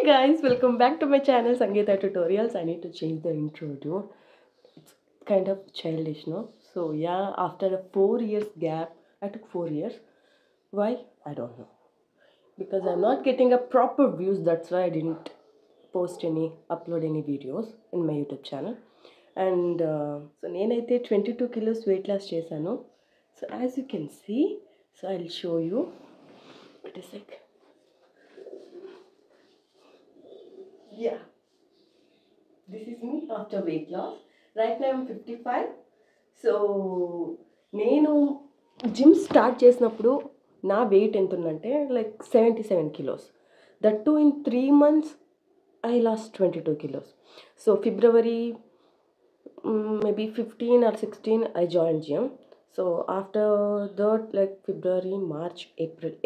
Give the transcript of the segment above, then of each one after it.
guys, welcome back to my channel Sangeeta Tutorials. I need to change the intro, dude. It's kind of childish, no? So yeah, after a 4 years gap, I took 4 years. Why? I don't know. Because I'm not getting a proper views, that's why I didn't upload any videos in my YouTube channel. And so నేనైతే 22 kilos weight loss చేశాను. So as you can see, so I'll show you. It is like, yeah, this is me after weight loss. Right now I'm 55. So నేను gym start చేసినప్పుడు నా wait ఎంత ఉందంటే like 77 kilos. That to in 3 months I lost 22 kilos. So February maybe 15 or 16 I joined gym. So after that like February March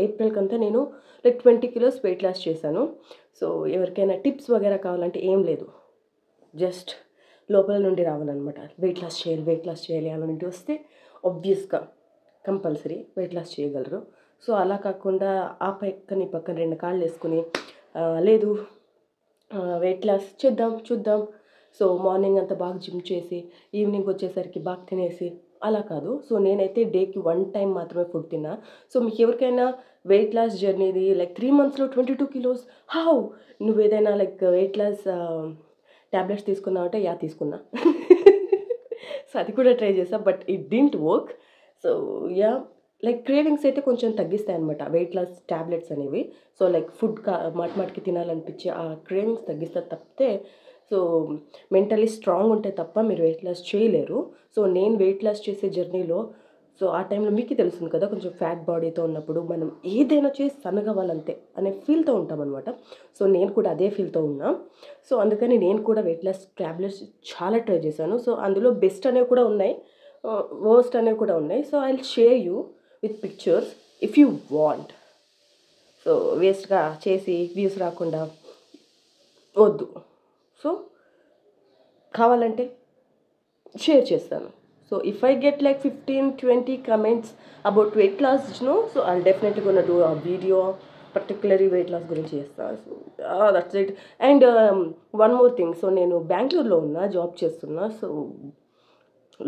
April కంతా నేను like 20 kilos weight loss చేశాను. So ఎవరికైనా tips వగేరా కావాలంటే ఏం లేదు, జస్ట్ లోపల నుండి రావాలన్నమాట. వెయిట్ లాస్ చేయాలి అలా నుండి వస్తే ఆబ్వియస్గా కంపల్సరీ వెయిట్ లాస్ చేయగలరు. సో అలా కాకుండా ఆ పక్కని పక్కన 2 కాళ్ళు వేసుకుని లేదు వెయిట్ లాస్ చూద్దాం. సో మార్నింగ్ అంతా బాగా జిమ్ చేసి ఈవినింగ్ వచ్చేసరికి బాగా తినేసి అలా కాదు. సో నేనైతే డేకి 1 time మాత్రమే ఫుడ్ తిన్నా. సో మీకు ఎవరికైనా వెయిట్ లాస్ జర్నీది లైక్ 3 monthsలో 22 kilos హౌ, నువ్వు ఏదైనా లైక్ వెయిట్ లాస్ ట్యాబ్లెట్స్ తీసుకున్నావు అంటే యా తీసుకున్నా. సో అది కూడా ట్రై చేసా, but it didn't work. So yeah like cravings అయితే కొంచెం తగ్గిస్తాయి అనమాట వెయిట్ లాస్ ట్యాబ్లెట్స్ అనేవి. సో లైక్ ఫుడ్ మాటికి తినాలనిపించి ఆ క్రేవింగ్స్ తగ్గిస్తారు తప్పితే, సో మెంటలీ స్ట్రాంగ్ ఉంటే తప్ప మీరు వెయిట్ లాస్ చేయలేరు. సో నేను వెయిట్ లాస్ చేసే జర్నీలో సో ఆ టైంలో మీకు తెలుస్తుంది కదా, కొంచెం ఫ్యాట్ బాడీతో ఉన్నప్పుడు మనం ఏదైనా చేసి సన్నగవ్వాలంతే అనే ఫీల్తో ఉంటామన్నమాట. సో నేను కూడా అదే ఫీల్తో ఉన్నా. సో అందుకని నేను కూడా వెయిట్ లాస్ ట్యాబ్లెట్స్ చాలా ట్రై చేశాను. సో అందులో బెస్ట్ అనేవి కూడా ఉన్నాయి, వర్స్ట్ అనేవి కూడా ఉన్నాయి. So I will share you with pictures if you want. So వేస్ట్గా చేసి వ్యూస్ రాకుండా వద్దు. సో కావాలంటే షేర్ చేస్తాను. So if I get like 15-20 comments about weight loss, so I'll definitely gonna do a video particularly weight loss గురించి చేస్తాను. So that's it. And one more thing, so నేను బెంగళూరులో ఉన్నా, జాబ్ చేస్తున్నా. సో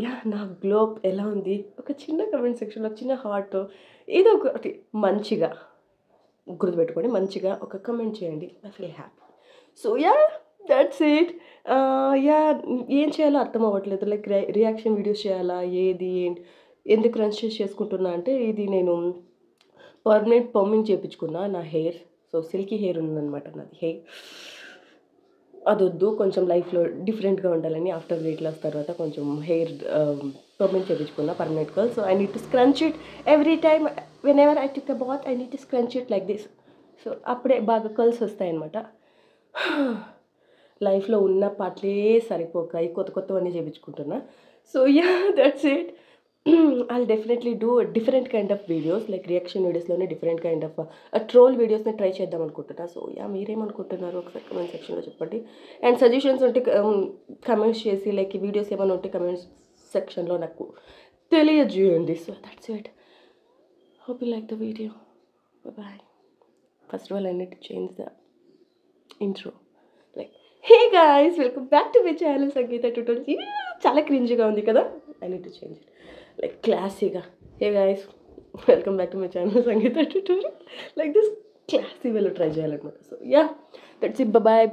యా నా globe ఎలా ఉంది, ఒక చిన్న కమెంట్ సెక్షన్లో చిన్న హార్ట్ ఏదో ఒకటి మంచిగా గుర్తుపెట్టుకోండి, మంచిగా ఒక కమెంట్ చేయండి. I feel happy. So yeah that's it. Yeah ఏం చేయాలో అర్థం అవ్వట్లేదు, లైక్ రియాక్షన్ వీడియోస్ చేయాలా, ఏది ఎందుకు కన్సిడర్ చేసుకుంటున్నా అంటే ఇది నేను పర్మనెంట్ పర్మింగ్ చేయించుకున్నా నా హెయిర్. సో సిల్కీ హెయిర్ ఉందన్నమాట నాది హెయిర్. అదొద్దు, కొంచెం లైఫ్లో డిఫరెంట్గా ఉండాలని ఆఫ్టర్ వెయిట్ లాస్ తర్వాత కొంచెం హెయిర్ పర్మనెంట్ చేయించుకున్నా, permanent curl. So I need to scrunch it every time whenever I took a bath. I need to scrunch it like this. So అప్పుడే బాగా కర్ల్స్ వస్తాయన్నమాట. లైఫ్లో ఉన్న పాటలే సరిపోక ఈ కొత్తవన్నీ చేయించుకుంటున్నా. So yeah that's it. I'll definitely do different kind of videos, like reaction వీడియోస్లోనే డిఫరెంట్ కైండ్ ఆఫ్ ట్రోల్ వీడియోస్ని ట్రై చేద్దాం అనుకుంటున్నా. సో యా మీరేమనుకుంటున్నారు ఒకసారి కమెంట్ సెక్షన్లో చెప్పండి. అండ్ సజెషన్స్ ఉంటే కమెంట్స్ చేసి లైక్ ఈ వీడియోస్ ఏమైనా ఉంటే కమెంట్స్ సెక్షన్లో నాకు తెలియజేయండి. So that's it. Hope you like the video. Bye. First of all I need to change the intro. Like hey guys, welcome back to my channel Sangeetha tutorials. చాలా క్రింజ్గా ఉంది కదా, I need to change it like క్లాసీగా. Hey guys, welcome back to my channel Sangeetha tutorial, like this classy వేలో try చేయాలన్నమాట. So yeah that's it. Bye.